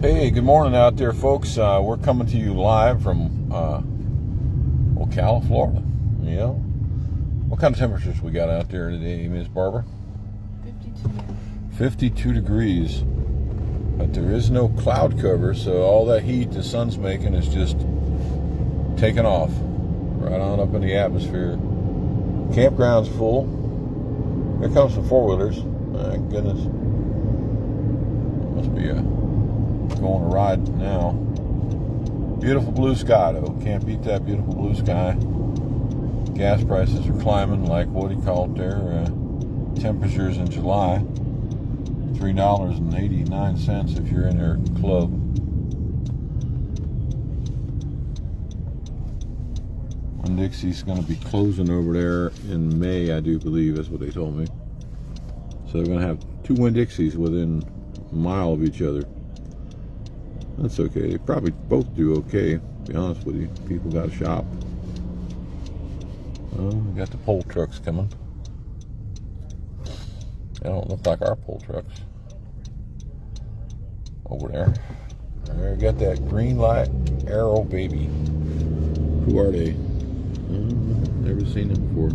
Hey, good morning out there, folks. We're coming to you live from Ocala, Florida. You know, what kind of temperatures we got out there today, Miss Barbara? 52 degrees. But there is no cloud cover, so all that heat the sun's making is just taking off right on up in the atmosphere. Campground's full. Here comes some four-wheelers. My goodness. Must be going a ride now. Beautiful blue sky, though. Can't beat that beautiful blue sky. Gas prices are climbing like what do you call it there? Temperatures in July. $3.89 if you're in their club. Winn-Dixie's going to be closing over there in May, I do believe. That's what they told me. So they're going to have two Winn-Dixies within a mile of each other. That's okay. They probably both do okay, to be honest with you. People got to shop. We got the pole trucks coming. They don't look like our pole trucks. Over there. There, got that green light arrow baby. Who are they? Never seen them before.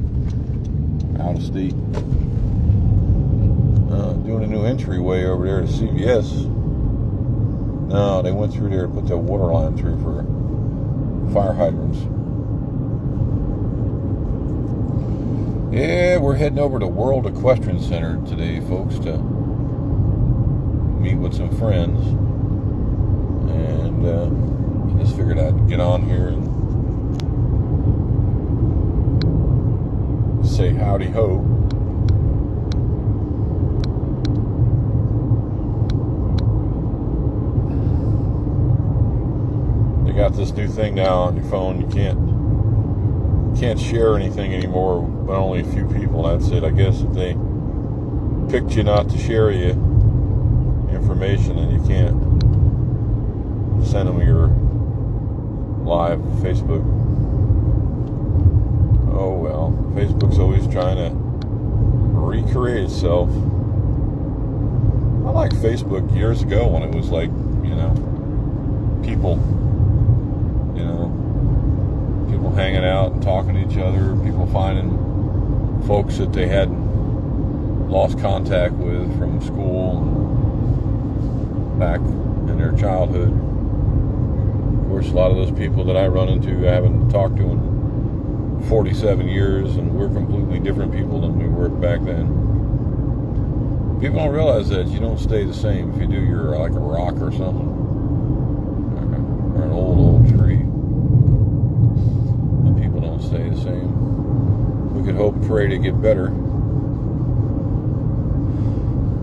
Out of state. Doing a new entryway over there to CVS. No, they went through there to put that water line through for fire hydrants. Yeah, we're heading over to World Equestrian Center today, folks, to meet with some friends. And I just figured I'd get on here and say howdy ho. They got this new thing now on your phone. You can't share anything anymore, but only a few people. That's it. I guess if they picked you not to share you information, then you can't send them your live Facebook. Oh well, Facebook's always trying to recreate itself. I liked Facebook years ago when it was like, people hanging out and talking to each other, people finding folks that they had lost contact with from school back in their childhood. Of course, a lot of those people that I run into I haven't talked to in 47 years, and we're completely different people than we were back then. People don't realize that you don't stay the same. If you do, you're like a rock or something, or an old tree. And people don't stay the same. We could hope and pray to get better.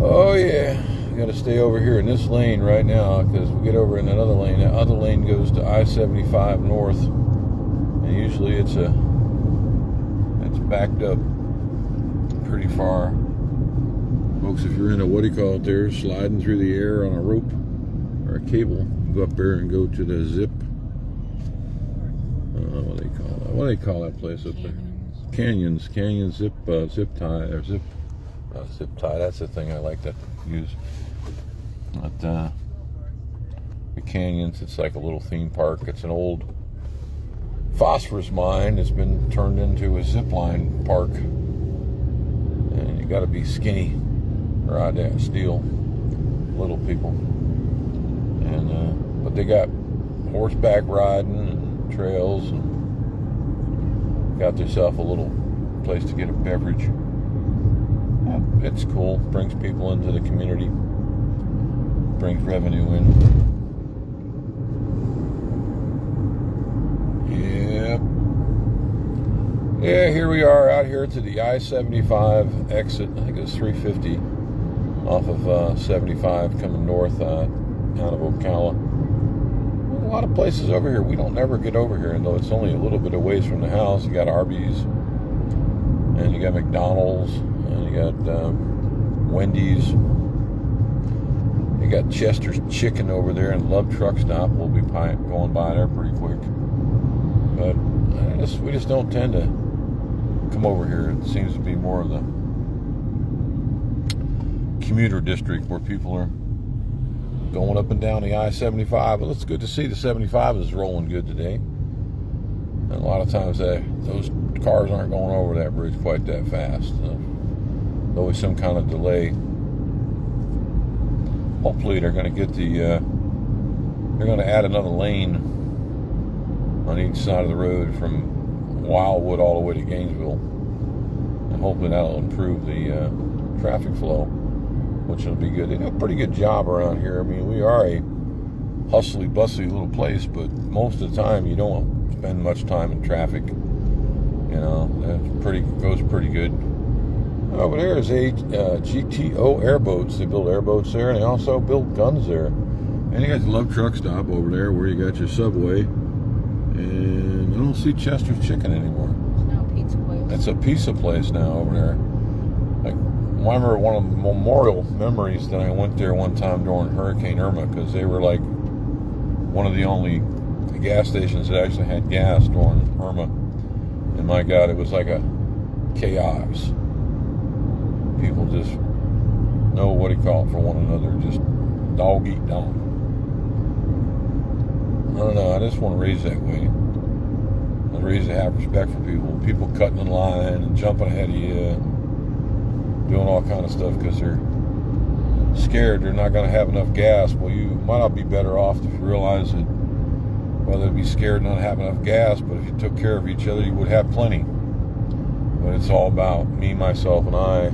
Oh yeah, we got to stay over here in this lane right now, because we get over in another lane. That other lane goes to I-75 north, and usually it's backed up pretty far. Folks, if you're in a, there, sliding through the air on a rope or a cable, go up there and go to the zip. What do they call that place up there? Canyon zip tie, or zip tie. That's the thing I like to use. But the Canyons, it's like a little theme park. It's an old phosphorus mine. It's been turned into a zip line park, and you got to be skinny or I'd steal little people. And but they got horseback riding and trails, and got themselves a little place to get a beverage. It's cool. Brings people into the community. Brings revenue in. Yeah, here we are out here to the I-75 exit. I think it's 350 off of 75 coming north out of Ocala. A lot of places over here. We don't never get over here, and though it's only a little bit of ways from the house. You got Arby's, and you got McDonald's, and you got Wendy's. You got Chester's Chicken over there, and Love Truck Stop. We'll be going by there pretty quick. But we just don't tend to come over here. It seems to be more of the commuter district where people are going up and down the I-75. Well, it's good to see the 75 is rolling good today. And a lot of times those cars aren't going over that bridge quite that fast. There's always some kind of delay. Hopefully they're going to get they're going to add another lane on each side of the road from Wildwood all the way to Gainesville. And hopefully that'll improve the traffic flow, which will be good. They do a pretty good job around here. I mean, we are a hustly, bustly little place, but most of the time you don't spend much time in traffic. You know, goes pretty good. Over there is GTO airboats. They build airboats there, and they also build guns there. And you got the Love Truck Stop over there where you got your Subway. And I don't see Chester's Chicken anymore. It's now a pizza place. It's a pizza place now over there. Like, I remember one of the memorial memories that I went there one time during Hurricane Irma, because they were like one of the only gas stations that actually had gas during Irma. And my God, it was like a chaos. People just know what he called for one another, just dog eat dog. I don't know, I just want to raise that way. I raise to have respect for people. People cutting in line and jumping ahead of you and doing all kind of stuff because they're scared they're not going to have enough gas. Well, you might not be better off if you realize that whether it be scared not having enough gas, but if you took care of each other, you would have plenty. But it's all about me, myself, and I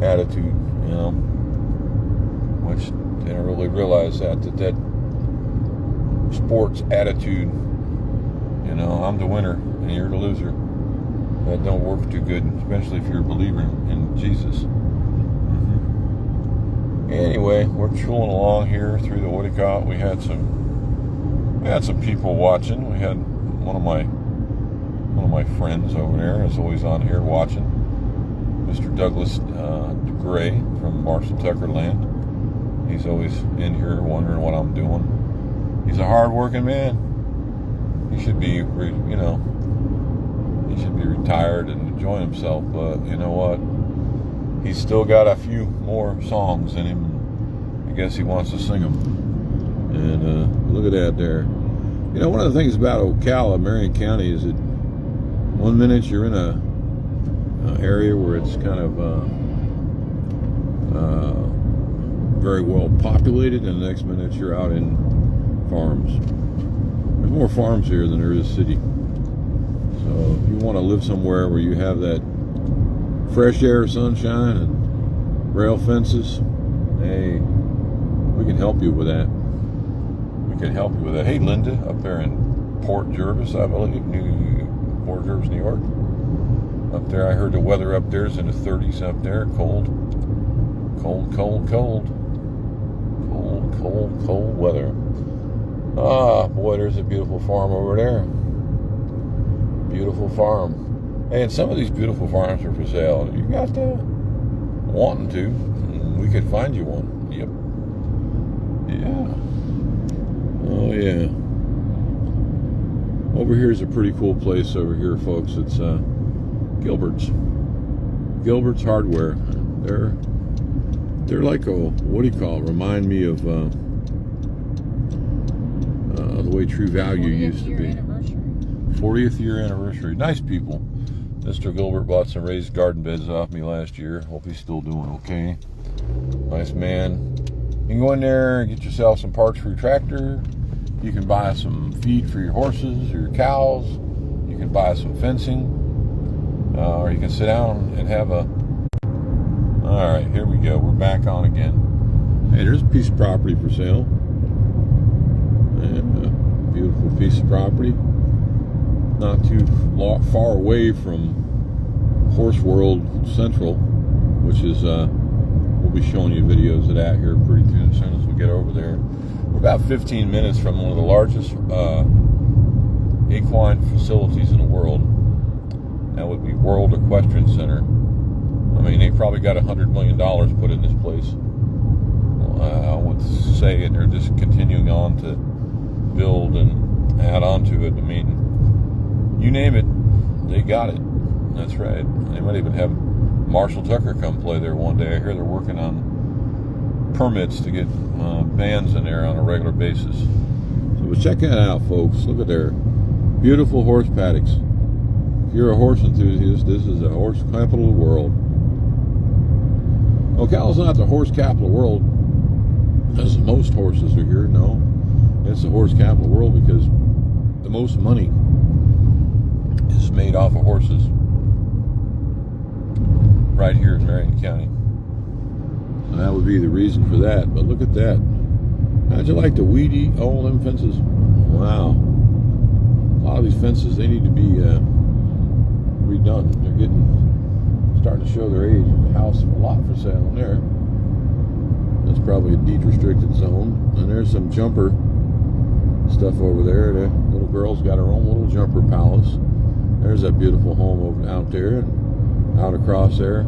attitude, you know, which they don't really realize that sports attitude, you know, I'm the winner and you're the loser. That don't work too good, especially if you're a believer in Jesus. Anyway, we're chilling along here through the Woodicott. We had some people watching. We had one of my friends over there is always on here watching. Mr. Douglas Gray from Marshall Tucker Land. He's always in here wondering what I'm doing. He's a hard-working man. He should be, he should be retired and enjoying himself. But you know what? He's still got a few more songs in him. I guess he wants to sing them. And look at that there. You know, one of the things about Ocala, Marion County, is that one minute you're in a area where it's kind of very well populated, and the next minute you're out in farms. There's more farms here than there is city. So if you want to live somewhere where you have that fresh air, sunshine, and rail fences, hey, we can help you with that. We can help you with that. Hey, Linda, up there in Port Jervis, I believe, Port Jervis, New York. Up there, I heard the weather up there is in the 30s up there. Cold weather. Ah, boy, there's a beautiful farm over there. Beautiful farm. Hey, and some of these beautiful farms are for sale. You got wanting to, we could find you one. Yep. Yeah. Oh, yeah. Over here is a pretty cool place over here, folks. It's Gilbert's Hardware. They're like remind me of the way True Value used to be. 40th year anniversary. Nice people. Mr. Gilbert bought some raised garden beds off me last year. Hope he's still doing okay. Nice man. You can go in there and get yourself some parts for your tractor. You can buy some feed for your horses or your cows. You can buy some fencing. Or you can sit down and have a... Alright, here we go. We're back on again. Hey, there's a piece of property for sale. And a beautiful piece of property. Not too far away from Horse World Central, which is, we'll be showing you videos of that here pretty soon as we get over there. We're about 15 minutes from one of the largest equine facilities in the world. That would be World Equestrian Center. I mean, they probably got $100 million put in this place. I would say, and they're just continuing on to build and add on to it. I mean, you name it, they got it. That's right. They might even have Marshall Tucker come play there one day. I hear they're working on permits to get vans in there on a regular basis. So check that out, folks. Look at there. Beautiful horse paddocks. If you're a horse enthusiast, this is a horse capital of the world. Ocala's not the horse capital of the world because most horses are here. No, it's the horse capital of the world because the most money is made off of horses right here in Marion County. And that would be the reason for that. But look at that. How'd you like the weedy, all them fences? Wow. A lot of these fences, they need to be redone. They're starting to show their age. The house, a lot for sale in there. That's probably a deed restricted zone. And there's some jumper stuff over there. The little girl's got her own little jumper palace. There's that beautiful home over out there and out across there.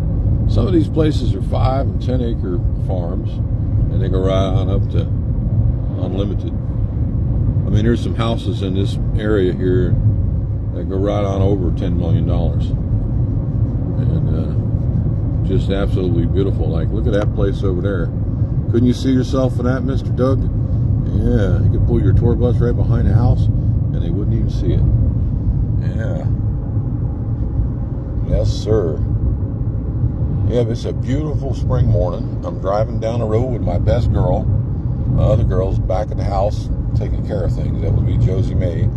Some of these places are 5 and 10 acre farms, and they go right on up to unlimited. I mean, there's some houses in this area here that go right on over $10 million. And just absolutely beautiful. Like, look at that place over there. Couldn't you see yourself in that, Mr. Doug? Yeah, you could pull your tour bus right behind the house, and they wouldn't even see it. Yeah. Yes, sir. Yeah, it's a beautiful spring morning. I'm driving down the road with my best girl. My other girl's back at the house taking care of things. That would be Josie May,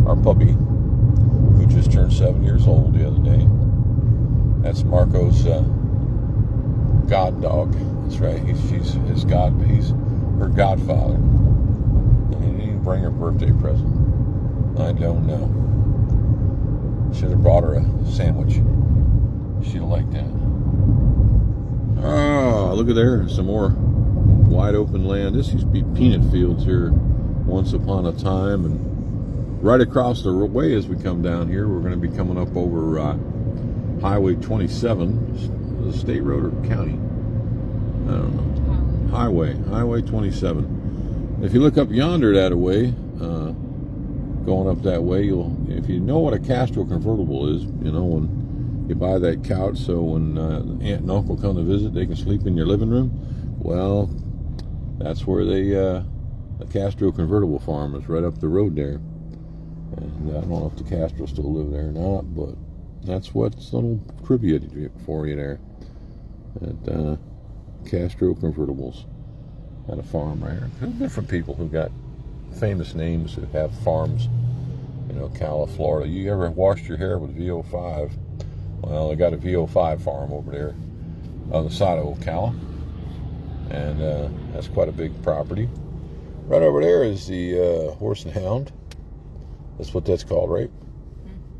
our puppy, who just turned 7 years old the other day. That's Marco's god dog. That's right. He's her godfather. And he didn't even bring her birthday present. I don't know. Should have brought her a sandwich. She'll like that. Oh, look at there. Some more wide open land. This used to be peanut fields here once upon a time. And right across the way as we come down here, we're going to be coming up over Highway 27. The state road or county? I don't know. Highway 27. If you look up yonder that way, going up that way, if you know what a Castro convertible is, you know, when you buy that couch so when aunt and uncle come to visit, they can sleep in your living room. Well, that's where the Castro convertible farm is, right up the road there. And I don't know if the Castro still live there or not, but that's what's a little trivia for you there. At Castro Convertibles at a farm right here. There's different people who got famous names who have farms in Ocala, Florida. You ever washed your hair with VO5? Well, they got a VO5 farm over there on the side of Ocala, and that's quite a big property. Right over there is the Horse and Hound. That's what that's called, right?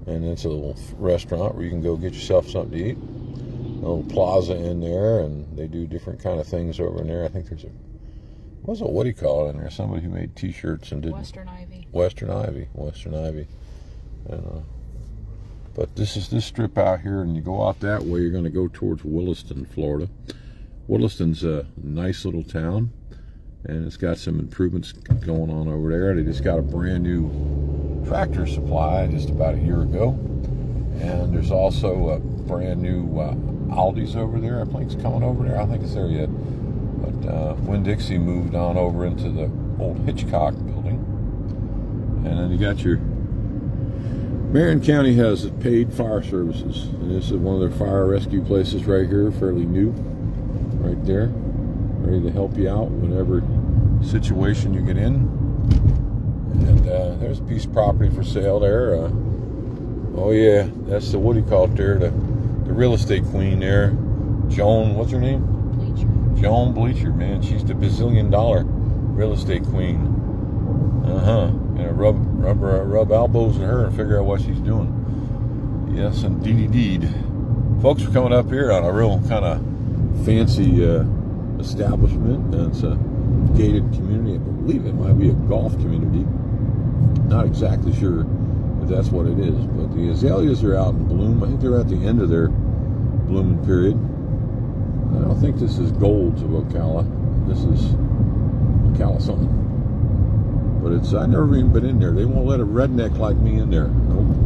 And it's a little restaurant where you can go get yourself something to eat. A little plaza in there, and they do different kind of things over in there. I think there's what do you call it in there? Somebody who made T-shirts and did Western Ivy. And, but this is this strip out here, and you go out that way, you're going to go towards Williston, Florida. Williston's a nice little town, and it's got some improvements going on over there. They just got a brand new tractor supply just about a year ago, and there's also a brand new Aldi's over there. I think it's coming over there. I don't think it's there yet. But Winn-Dixie moved on over into the old Hitchcock building. And then you got your... Marion County has paid fire services. And this is one of their fire rescue places right here, fairly new. Right there. Ready to help you out whatever situation you get in. And there's a piece of property for sale there. Oh yeah, that's the, what do you call it there? The real estate queen there. Joan, what's her name? Joan Bleacher, man. She's the bazillion-dollar real estate queen. And rub elbows in her and figure out what she's doing. Yes, indeed. Folks, we're coming up here on a real kind of fancy establishment. It's a gated community. I believe it might be a golf community. Not exactly sure if that's what it is. But the azaleas are out in bloom. I think they're at the end of their blooming period. I don't think this is Golds of Ocala. This is Ocala something. But I've never even been in there. They won't let a redneck like me in there. Nope.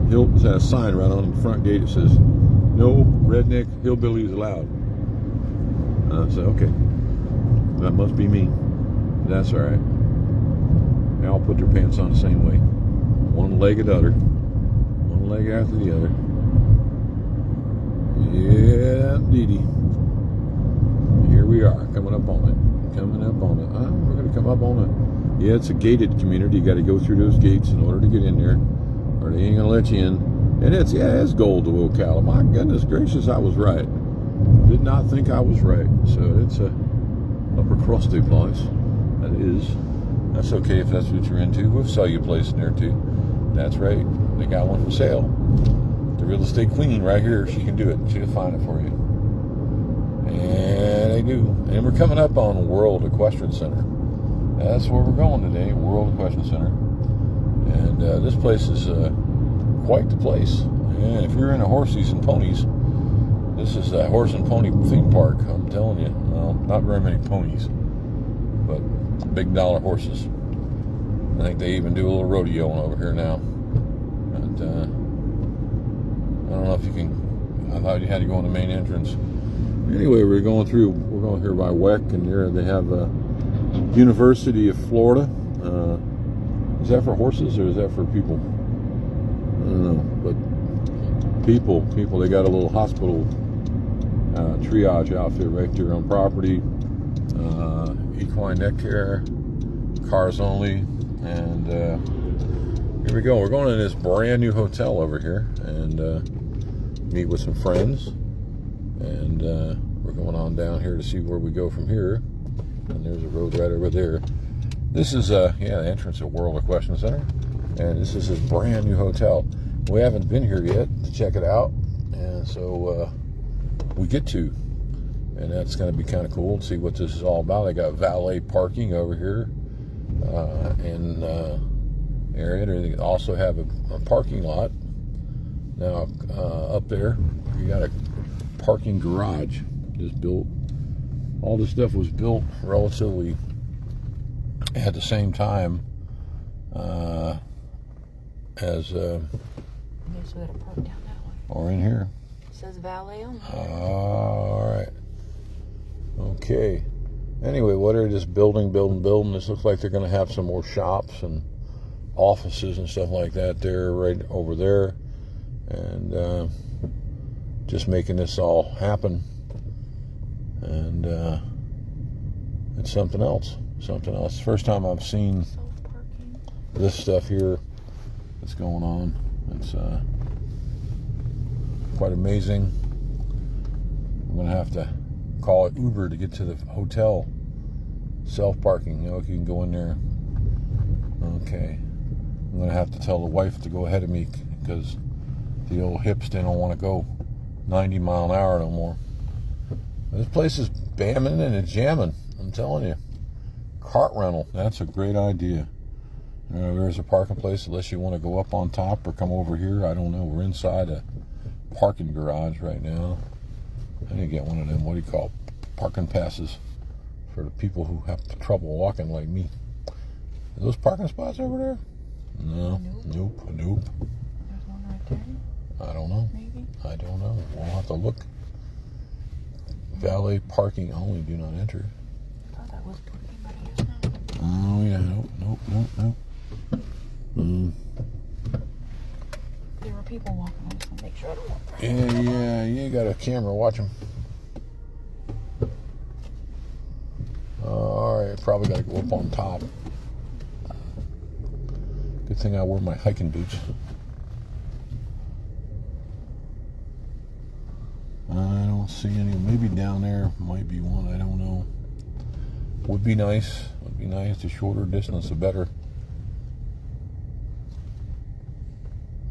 Hilton's had a sign right on the front gate that says, no redneck hillbillies allowed. So, okay. That must be me. That's all right. They all put their pants on the same way. One leg at the other. One leg after the other. Yeah, indeedy. Here we are, coming up on it. Coming up on it. We're going to come up on it. Yeah, it's a gated community. You got to go through those gates in order to get in there, or they ain't going to let you in. And it's gold to Ocala. My goodness gracious, I was right. Did not think I was right. So it's a upper crusty place. That is. That's okay if that's what you're into. We'll sell you a place in there too. That's right. They got one for sale. The real estate queen right here. She can do it. She'll find it for you. And they do. And we're coming up on World Equestrian Center. That's where we're going today. World Equestrian Center. And this place is quite the place. And if you're into horses and ponies, this is a horse and pony theme park. I'm telling you. Well, not very many ponies, but big dollar horses. I think they even do a little rodeoing over here now. And I don't know if you can. I thought you had to go in the main entrance. Anyway, we're going here by WEC, and there they have University of Florida. Is that for horses or is that for people? I don't know, but people, they got a little hospital triage outfit right there on property. Equine neck care, cars only, and here we go. We're going to this brand new hotel over here and meet with some friends, and we're going on down here to see where we go from here. And there's a road right over there. This is the entrance of World Equestrian Center, and this is this brand new hotel. We haven't been here yet to check it out, and so we get to. And that's going to be kind of cool to see what this is all about. They got valet parking over here in area. They also have a parking lot. Now, up there, you got a parking garage just built. All this stuff was built relatively at the same time as... Okay, so we got to park down that way. Or in here. It says valet only. All right. Okay. Anyway, what are just building. This looks like they're going to have some more shops and offices and stuff like that there, right over there. And just making this all happen. And it's something else. First time I've seen this stuff here that's going on. It's quite amazing. I'm going to have to call it Uber to get to the hotel. Self-parking, you can go in there. Okay. I'm going to have to tell the wife to go ahead of me because the old hips, they don't want to go 90 mile an hour no more. This place is bamming and it's jamming. I'm telling you. Cart rental. That's a great idea. There's a parking place unless you want to go up on top or come over here. I don't know. We're inside a parking garage right now. I need to get one of them, what do you call it? Parking passes for the people who have trouble walking like me. Are those parking spots over there? No. Nope. There's one right there. I don't know. Maybe. I don't know. We'll have to look. Valet parking only, do not enter. I thought that was parking, but I guess not. Oh, yeah. Nope. There were people walking. I just want to make sure I don't walk. Yeah, you got a camera. Watch them. All right, probably got to go up on top. Good thing I wore my hiking boots. I don't see any. Maybe down there might be one. I don't know. Would be nice. The shorter distance, the better.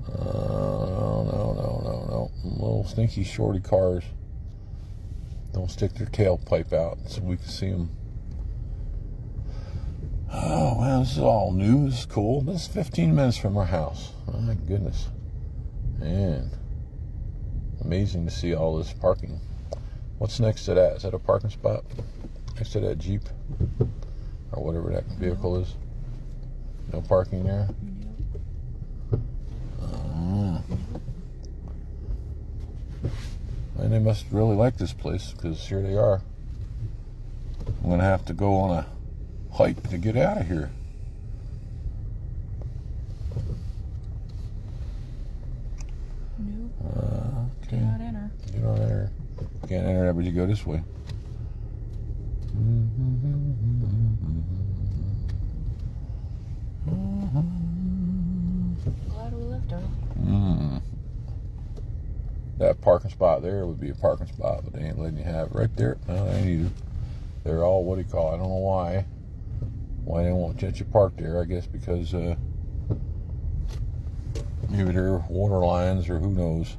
No. Little stinky shorty cars don't stick their tailpipe out so we can see them. Oh, wow, this is all new. This is cool. This is 15 minutes from our house. Oh, my goodness. Man. Amazing to see all this parking. What's next to that? Is that a parking spot? Next to that Jeep? Or whatever that vehicle is? No parking there? And they must really like this place because here they are. I'm going to have to go on a hike to get out of here. No. Do not enter. Do not enter. Can't enter that, but you go this way. Glad we left early. That parking spot there would be a parking spot, but they ain't letting you have it right there. No, they ain't either. They're all, what do you call it? I don't know why. Why they won't let you park there. I guess because maybe they're water lines or who knows.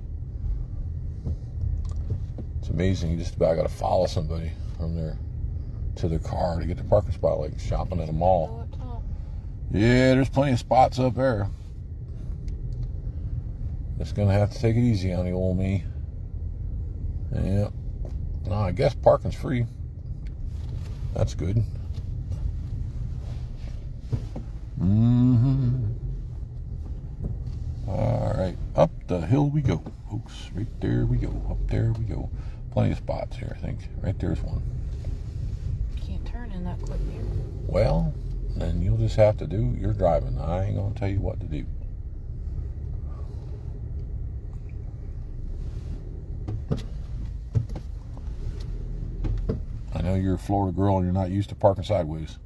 It's amazing. You just about got to follow somebody from there to their car to get the parking spot, like shopping at a mall. Go up top. Yeah, there's plenty of spots up there. Just gonna have to take it easy on the old me. Yeah. No, I guess parking's free. That's good. All right, up the hill we go, folks. Right there we go. Up there we go. Plenty of spots here, I think. Right there's one. Can't turn in that quick here. Well, then you'll just have to do your driving. I ain't gonna tell you what to do. I know you're a Florida girl and you're not used to parking sideways.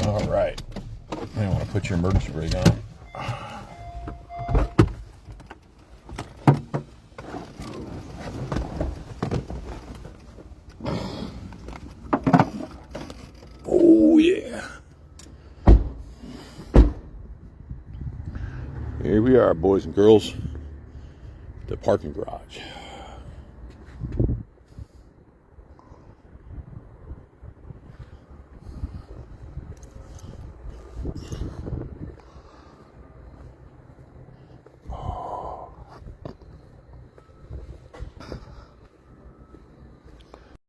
All right. You want to put your emergency brake on. Oh, yeah. Here we are, boys and girls. The parking garage.